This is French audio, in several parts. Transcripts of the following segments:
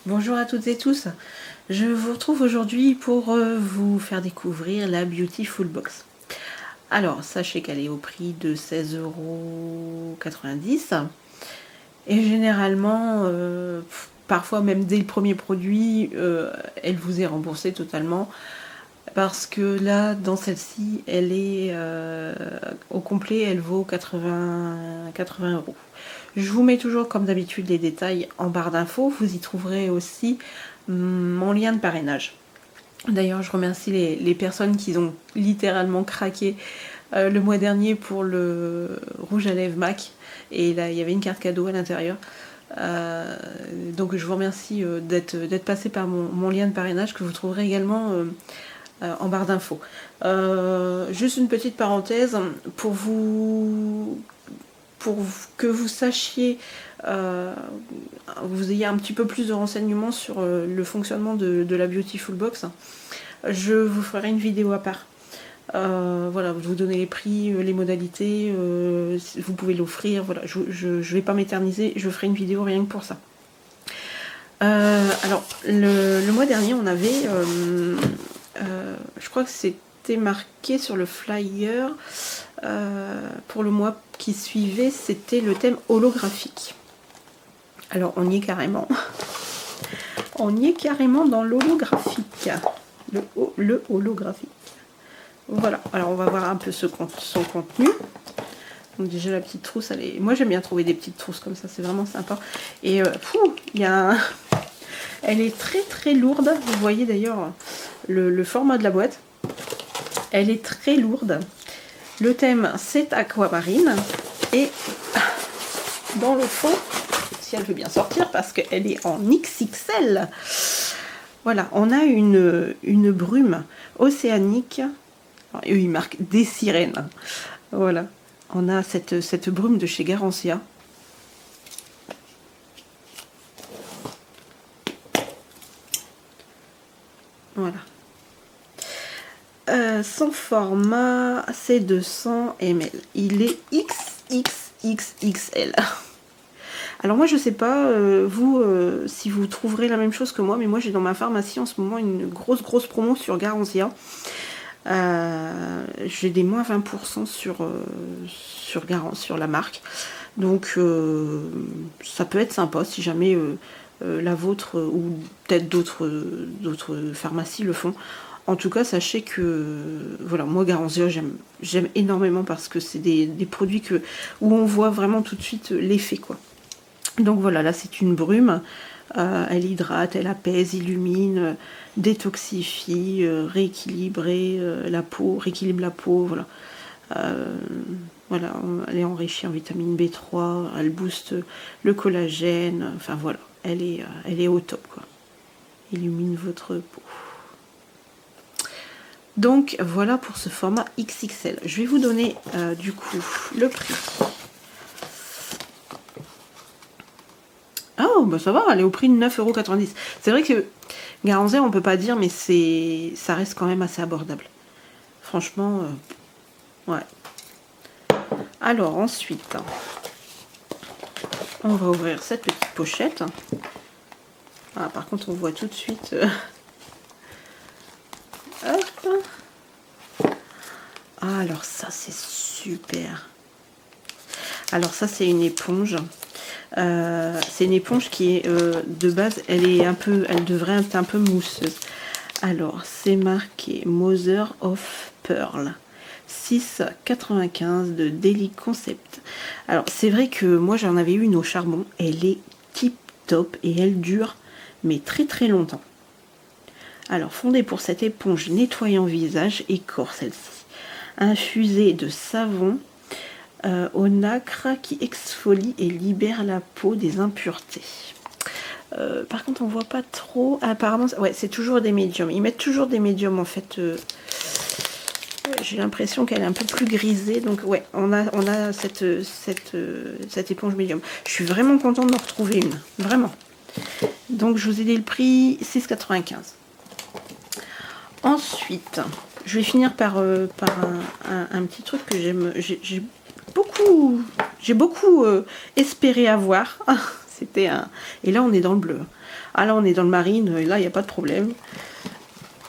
Bonjour à toutes et tous, je vous retrouve aujourd'hui pour vous faire découvrir la Beautiful Box. Alors sachez qu'elle est au prix de 16,90 € et généralement, parfois même dès le premier produit, elle vous est remboursée totalement parce que là dans celle-ci elle est au complet, elle vaut 80 €. Je vous mets toujours comme d'habitude les détails en barre d'infos. Vous y trouverez aussi mon lien de parrainage. D'ailleurs, je remercie les personnes qui ont littéralement craqué le mois dernier pour le rouge à lèvres MAC. Et là, il y avait une carte cadeau à l'intérieur. Donc je vous remercie d'être passé par mon lien de parrainage que vous trouverez également en barre d'infos. Juste une petite parenthèse pour que vous sachiez, vous ayez un petit peu plus de renseignements sur le fonctionnement de la Beautiful Box, je vous ferai une vidéo à part. Voilà, vous donnez les prix, les modalités, vous pouvez l'offrir, voilà, je vais pas m'éterniser, je ferai une vidéo rien que pour ça. Alors, le mois dernier, on avait, je crois que c'était marqué sur le flyer, pour le mois qui suivait, c'était le thème holographique. Alors on y est carrément. On y est carrément dans l'holographique. Le holographique. Voilà, alors on va voir un peu son contenu. Donc déjà la petite trousse, elle est... moi j'aime bien trouver des petites trousses comme ça, c'est vraiment sympa. Et il y a elle est très lourde. Vous voyez d'ailleurs le format de la boîte. Elle est très lourde. Le thème, c'est aquamarine. Et dans le fond, si elle veut bien sortir, parce qu'elle est en XXL, voilà, on a une brume océanique. Alors, eux, ils marquent des sirènes. Voilà, on a cette brume de chez Garancia. Voilà. Son format, c'est 200 ml. Il est XXXXL. Alors moi je sais pas si vous trouverez la même chose que moi, mais moi j'ai dans ma pharmacie en ce moment une grosse promo sur Garancia. J'ai des moins 20% sur la marque. Donc ça peut être sympa si jamais la vôtre ou peut-être d'autres pharmacies le font. En tout cas, sachez que voilà, moi Garancia j'aime énormément parce que c'est des produits où on voit vraiment tout de suite l'effet, quoi. Donc voilà, là c'est une brume. Elle hydrate, elle apaise, illumine, détoxifie, rééquilibre la peau, voilà. Voilà, elle est enrichie en vitamine B3, elle booste le collagène, enfin voilà, elle est au top, quoi. Illumine votre peau. Donc voilà pour ce format XXL. Je vais vous donner du coup le prix. Oh bah ça va, elle est au prix de 9,90 €. C'est vrai que Garancia on peut pas dire, mais ça reste quand même assez abordable. Franchement, ouais. Alors ensuite, on va ouvrir cette petite pochette. Ah, par contre on voit tout de suite... Hop. Ah, alors ça c'est super. Alors ça c'est une éponge. C'est une éponge qui est de base, elle devrait être un peu mousseuse. Alors c'est marqué Mother of Pearl 6,95 de Daily Concept. Alors c'est vrai que moi j'en avais eu une au charbon, elle est tip top et elle dure mais très longtemps. Alors fondée pour cette éponge nettoyant visage et corps, celle-ci, infusée de savon au nacre qui exfolie et libère la peau des impuretés. Par contre on voit pas trop, apparemment ouais, c'est toujours des médiums, ils mettent toujours des médiums en fait. J'ai l'impression qu'elle est un peu plus grisée, donc ouais, on a cette éponge médium. Je suis vraiment contente d'en retrouver une, vraiment. Donc je vous ai dit le prix, 6,95 €. Ensuite, je vais finir par un petit truc que j'ai beaucoup espéré avoir. c'était un... Et là, on est dans le bleu. Ah, là, on est dans le marine, et là, il n'y a pas de problème.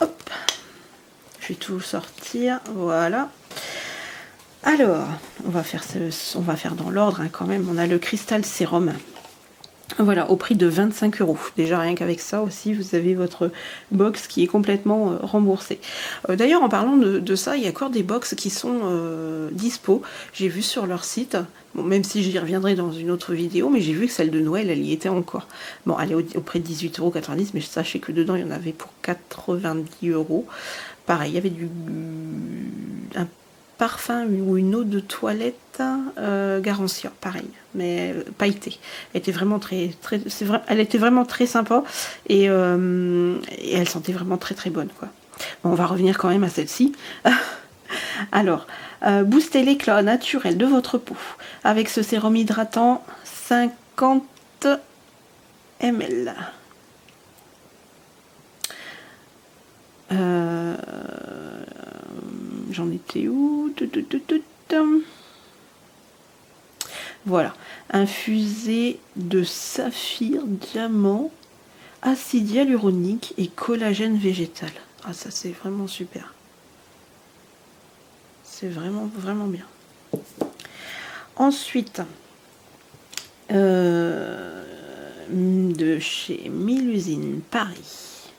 Hop. Je vais tout sortir, voilà. Alors, on va faire dans l'ordre hein, quand même. On a le cristal sérum. Voilà, au prix de 25 €. Déjà, rien qu'avec ça aussi, vous avez votre box qui est complètement remboursée. D'ailleurs, en parlant de ça, il y a encore des box qui sont dispo. J'ai vu sur leur site, bon, même si j'y reviendrai dans une autre vidéo, mais j'ai vu que celle de Noël, elle y était encore. Bon, elle est au prix de 18,90 €, mais sachez que dedans, il y en avait pour 90 €. Pareil, il y avait un parfum ou une eau de toilette Garancia, pareil, mais pailletée. Elle était vraiment elle était vraiment très sympa et elle sentait vraiment très très bonne quoi. Bon, on va revenir quand même à celle-ci. Alors, boostez l'éclat naturel de votre peau avec ce sérum hydratant 50 ml. J'en étais où? Voilà, infusé de saphir, diamant, acide hyaluronique et collagène végétal. Ah, ça c'est vraiment super. C'est vraiment vraiment bien. Ensuite, de chez Milusine Paris,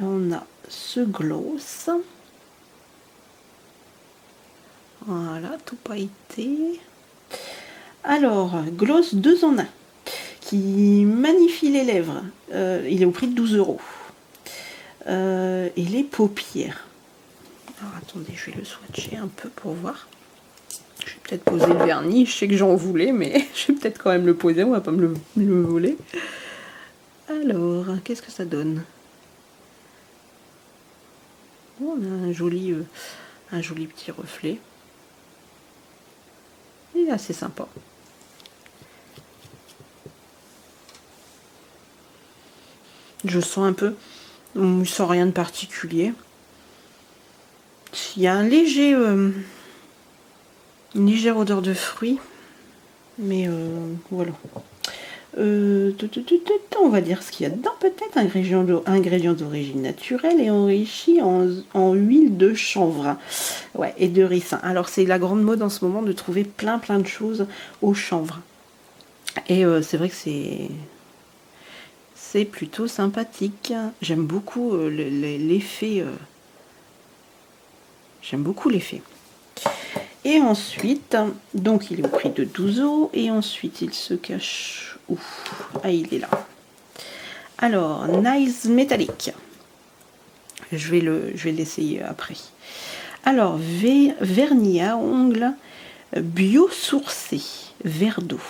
on a ce gloss. Voilà, tout pailleté. Alors, gloss 2 en 1 qui magnifie les lèvres. Il est au prix de 12 €. Et les paupières. Alors, attendez, je vais le swatcher un peu pour voir. Je vais peut-être poser le vernis. Je sais que j'en voulais, mais je vais peut-être quand même le poser. On va pas me le voler. Alors, qu'est-ce que ça donne? On a un joli petit reflet. Il est assez sympa. Je sens un peu, je sens rien de particulier. Il y a un léger, une légère odeur de fruits, mais voilà. On va dire ce qu'il y a dedans peut-être. Ingrédients d'origine naturelle et enrichis en huile de chanvre, ouais, et de ricin. Alors c'est la grande mode en ce moment de trouver plein de choses au chanvre. Et c'est vrai que c'est plutôt sympathique. J'aime beaucoup l'effet. J'aime beaucoup l'effet. Et ensuite, donc il est au prix de 12 €. Et ensuite, il se cache où? Ah, il est là. Alors, Nice Metallic. Je vais l'essayer après. Alors, vernis à ongles biosourcé, verre d'eau.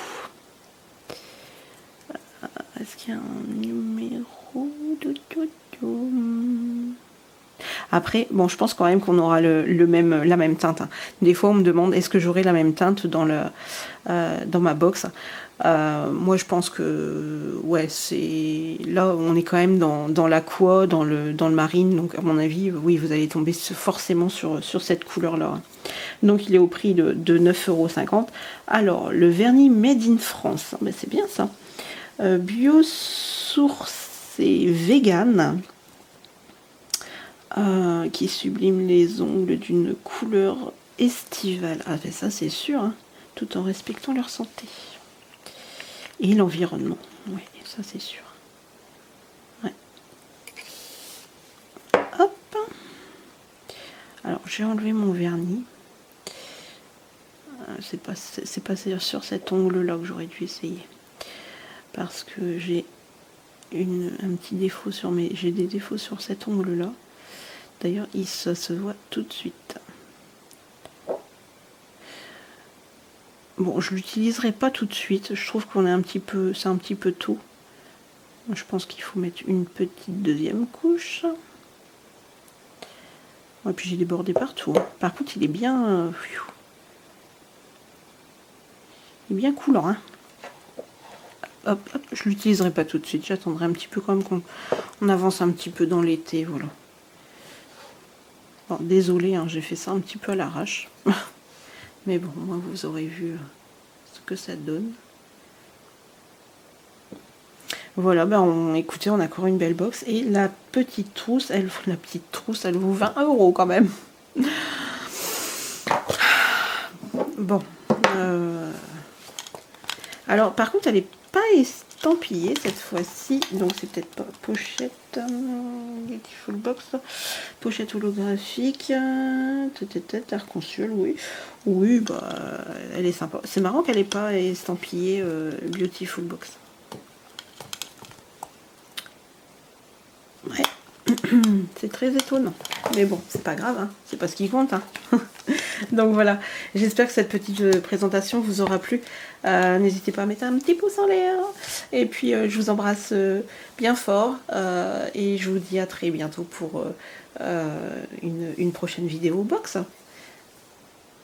Est-ce qu'il y a un numéro? Après, bon, je pense quand même qu'on aura la même teinte. Des fois, on me demande est-ce que j'aurai la même teinte dans ma box. Moi, je pense que ouais, c'est là, on est quand même dans l'aqua, dans le marine. Donc, à mon avis, oui, vous allez tomber forcément sur cette couleur-là. Donc, il est au prix de 9,50 €. Alors, le vernis Made in France, ben, c'est bien ça. Biosourcé vegan. Qui sublime les ongles d'une couleur estivale. Ah ben ça c'est sûr, hein, tout en respectant leur santé. Et l'environnement. Oui, ça c'est sûr. Ouais. Hop. Alors j'ai enlevé mon vernis. C'est pas sur cet ongle-là que j'aurais dû essayer. Parce que j'ai un petit défaut j'ai des défauts sur cet ongle-là. D'ailleurs, ça se voit tout de suite. Bon, je l'utiliserai pas tout de suite. Je trouve qu'on est c'est un petit peu tôt. Je pense qu'il faut mettre une petite deuxième couche. Et puis j'ai débordé partout. Par contre, il est bien, il est bien coulant. Hein. Hop, hop, je l'utiliserai pas tout de suite. J'attendrai un petit peu quand même qu'on avance un petit peu dans l'été, voilà. Bon, désolé, hein, j'ai fait ça un petit peu à l'arrache. Mais bon, moi, vous aurez vu ce que ça donne. Voilà, écoutez, on a encore une belle box. Et la petite trousse, elle vaut 20 € quand même. Bon. Alors, par contre, elle n'est pas estampillée cette fois-ci. Donc, c'est peut-être pas pochette. Beautiful box. Pochette holographique. Arc-en-ciel, oui. Oui, bah, elle est sympa. C'est marrant qu'elle n'ait pas estampillée Beautiful box. Ouais. C'est très étonnant. Mais bon, c'est pas grave, hein. C'est pas ce qui compte. Hein. Donc voilà, j'espère que cette petite présentation vous aura plu. N'hésitez pas à mettre un petit pouce en l'air. Et puis je vous embrasse bien fort. Et je vous dis à très bientôt pour une prochaine vidéo box.